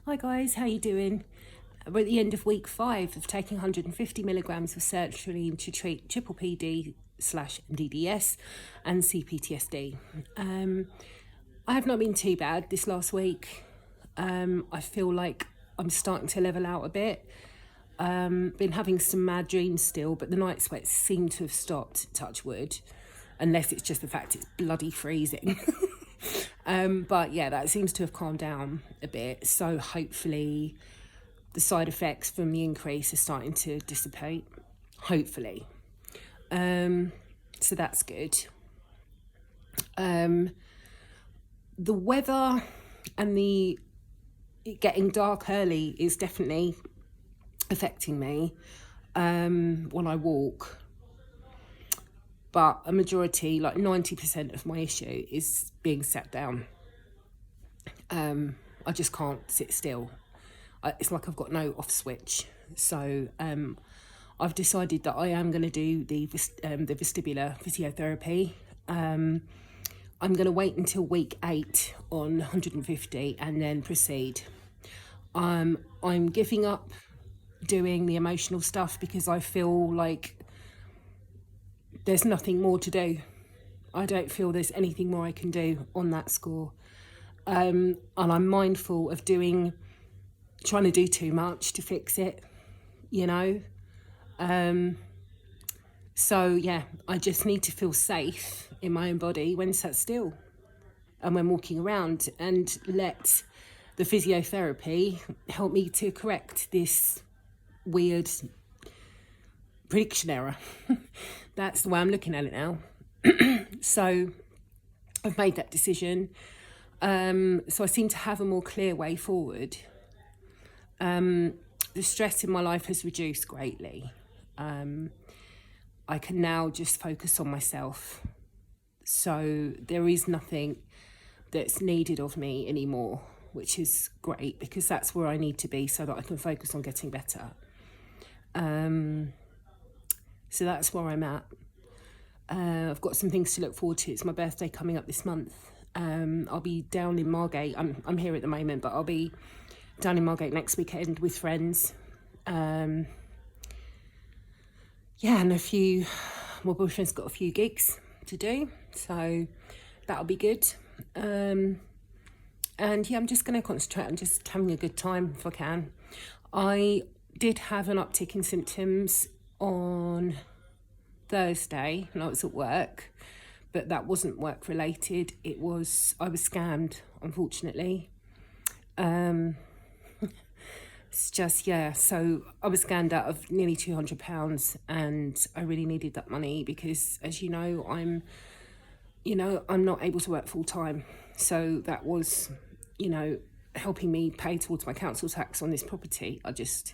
Hi guys, how you doing? We're at the end of week 5 of taking 150 milligrams of sertraline to treat PPPD/MDDS and CPTSD. I have not been too bad this last week. I feel like I'm starting to level out a bit. Been having some mad dreams still, but the night sweats seem to have stopped, touch wood, unless it's just the fact it's bloody freezing. But yeah, that seems to have calmed down a bit. So hopefully the side effects from the increase are starting to dissipate. Hopefully. So that's good. The weather and it getting dark early is definitely affecting me when I walk. But a majority, like 90% of my issue is being sat down. I just can't sit still. It's like I've got no off switch. So I've decided that I am going to do the vestibular physiotherapy. I'm going to wait until week 8 on 150 and then proceed. I'm giving up doing the emotional stuff because I feel like there's nothing more to do. I don't feel there's anything more I can do on that score. And I'm mindful of trying to do too much to fix it, you know? So yeah, I just need to feel safe in my own body when sat still and when walking around, and let the physiotherapy help me to correct this weird prediction error. That's the way I'm looking at it now. So I've made that decision. So I seem to have a more clear way forward. The stress in my life has reduced greatly. I can now just focus on myself. So there is nothing that's needed of me anymore, which is great because that's where I need to be so that I can focus on getting better. So that's where I'm at. I've got some things to look forward to. It's my birthday coming up this month. I'll be down in Margate. I'm here at the moment, but I'll be down in Margate next weekend with friends. And my boyfriend's got a few gigs to do, so that'll be good. And yeah, I'm just going to concentrate on just having a good time if I can. I did have an uptick in symptoms on Thursday when I was at work, but that wasn't work related. I was scammed, unfortunately. It's just, yeah, so I was scammed out of nearly £200, and I really needed that money because, as you know, I'm not able to work full time. So that was, helping me pay towards my council tax on this property. I just,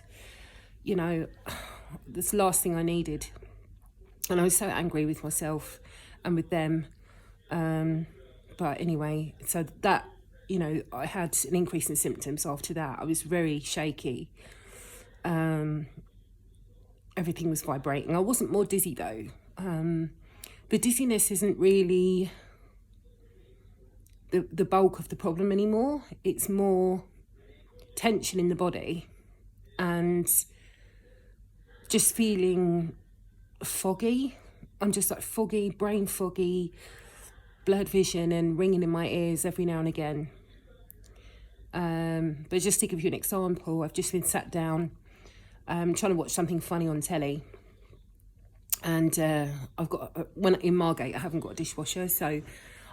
that's the last thing I needed. And I was so angry with myself and with them. But anyway, so that, I had an increase in symptoms after that. I was very shaky. Everything was vibrating. I wasn't more dizzy though. The dizziness isn't really the bulk of the problem anymore. It's more tension in the body and just feeling foggy. I'm just like foggy, brain foggy, blurred vision and ringing in my ears every now and again. But just to give you an example, I've just been sat down trying to watch something funny on telly, and I've got when in Margate I haven't got a dishwasher, so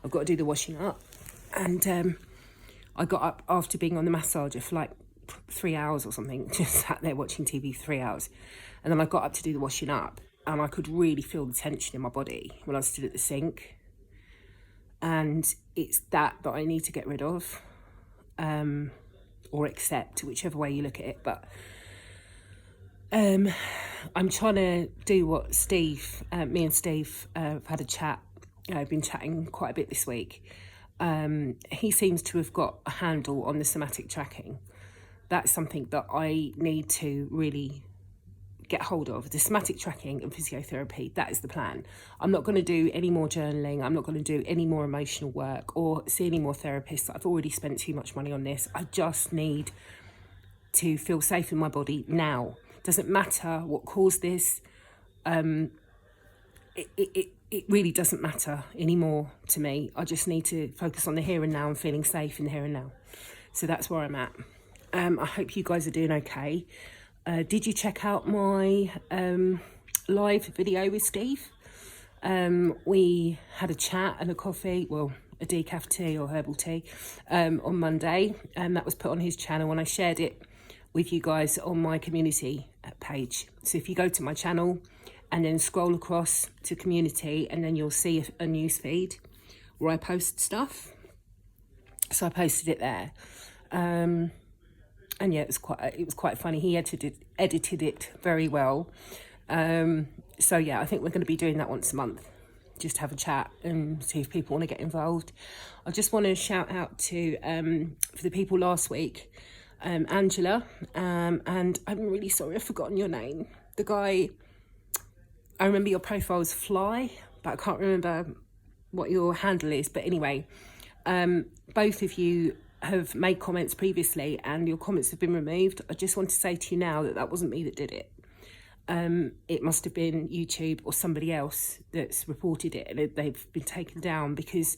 I've got to do the washing up. And I got up after being on the massager for like 3 hours or something, just sat there watching TV for 3 hours, and then I got up to do the washing up, and I could really feel the tension in my body when I stood at the sink. And it's that I need to get rid of, or accept, whichever way you look at it. But I'm trying to do what me and Steve have had a chat. I've been chatting quite a bit this week. He seems to have got a handle on the somatic tracking. That's something that I need to really get hold of. The somatic tracking and physiotherapy, that is the plan. I'm not going to do any more journaling. I'm not going to do any more emotional work or see any more therapists. I've already spent too much money on this. I just need to feel safe in my body now. Doesn't matter what caused this. It really doesn't matter anymore to me. I just need to focus on the here and now and feeling safe in the here and now. So that's where I'm at. I hope you guys are doing okay. Did you check out my live video with Steve? We had a chat and a coffee, well, a decaf tea or herbal tea on Monday, and that was put on his channel, and I shared it with you guys on my community page. So if you go to my channel and then scroll across to community, and then you'll see a news feed where I post stuff. So I posted it there. And yeah, it was quite funny. He edited it very well. So yeah, I think we're going to be doing that once a month. Just have a chat and see if people want to get involved. I just want to shout out to, for the people last week, Angela, and I'm really sorry I've forgotten your name. The guy, I remember your profile was Fly, but I can't remember what your handle is. But anyway, both of you have made comments previously and your comments have been removed. I just want to say to you now that that wasn't me that did it. It must have been YouTube or somebody else that's reported it, and they've been taken down, because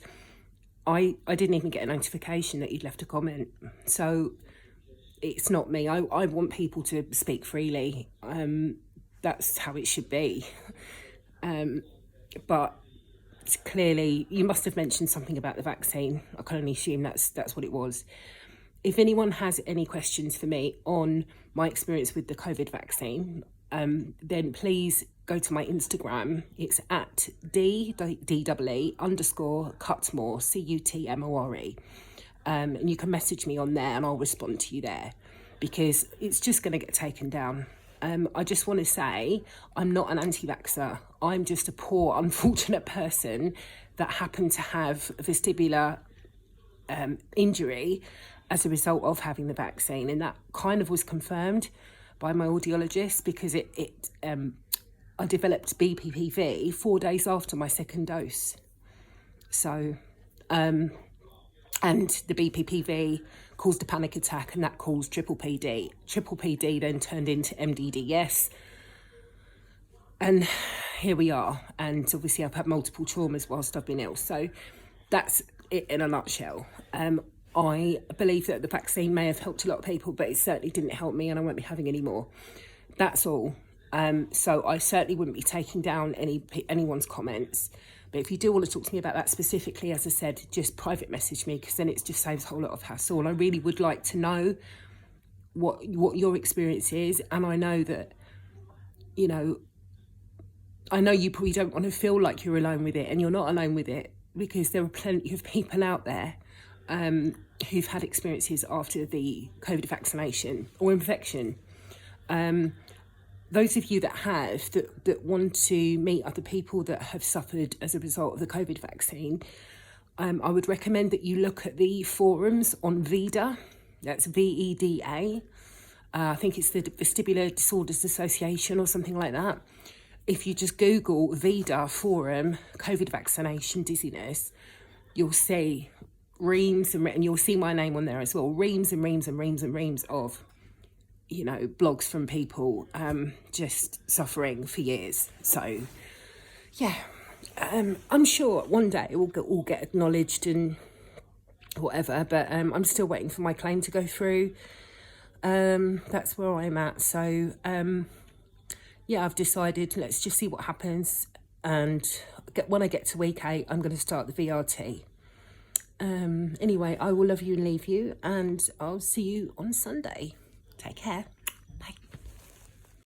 I didn't even get a notification that you'd left a comment. So it's not me. I want people to speak freely. That's how it should be. But clearly you must have mentioned something about the vaccine. I can only assume that's what it was. If anyone has any questions for me on my experience with the COVID vaccine, then please go to my Instagram. It's at DEE_Cutmore, CUTMORE. And you can message me on there and I'll respond to you there, because it's just going to get taken down. I just want to say I'm not an anti-vaxxer. I'm just a poor, unfortunate person that happened to have a vestibular injury as a result of having the vaccine. And that kind of was confirmed by my audiologist, because I developed BPPD 4 days after my second dose. So, and the BPPD caused a panic attack, and that caused PPPD. PPPD then turned into MDDS. And here we are. And obviously I've had multiple traumas whilst I've been ill. So that's it in a nutshell. I believe that the vaccine may have helped a lot of people, but it certainly didn't help me, and I won't be having any more. That's all. So I certainly wouldn't be taking down anyone's comments. But if you do want to talk to me about that specifically, as I said, just private message me, because then it just saves a whole lot of hassle. And I really would like to know what your experience is. And I know that, you know, I know you probably don't want to feel like you're alone with it, and you're not alone with it, because there are plenty of people out there who've had experiences after the COVID vaccination or infection. Those of you that have, that want to meet other people that have suffered as a result of the COVID vaccine, I would recommend that you look at the forums on VEDA. That's VEDA. I think it's the Vestibular Disorders Association or something like that. If you just Google VEDA forum, COVID vaccination dizziness, you'll see reams, and you'll see my name on there as well, reams and reams and reams and reams of, you know, blogs from people just suffering for years. So yeah, I'm sure one day it will all get acknowledged and whatever, but I'm still waiting for my claim to go through. That's where I'm at. So yeah, I've decided, let's just see what happens, and when I get to week 8, I'm going to start the VRT. Anyway, I will love you and leave you, and I'll see you on Sunday. Take care.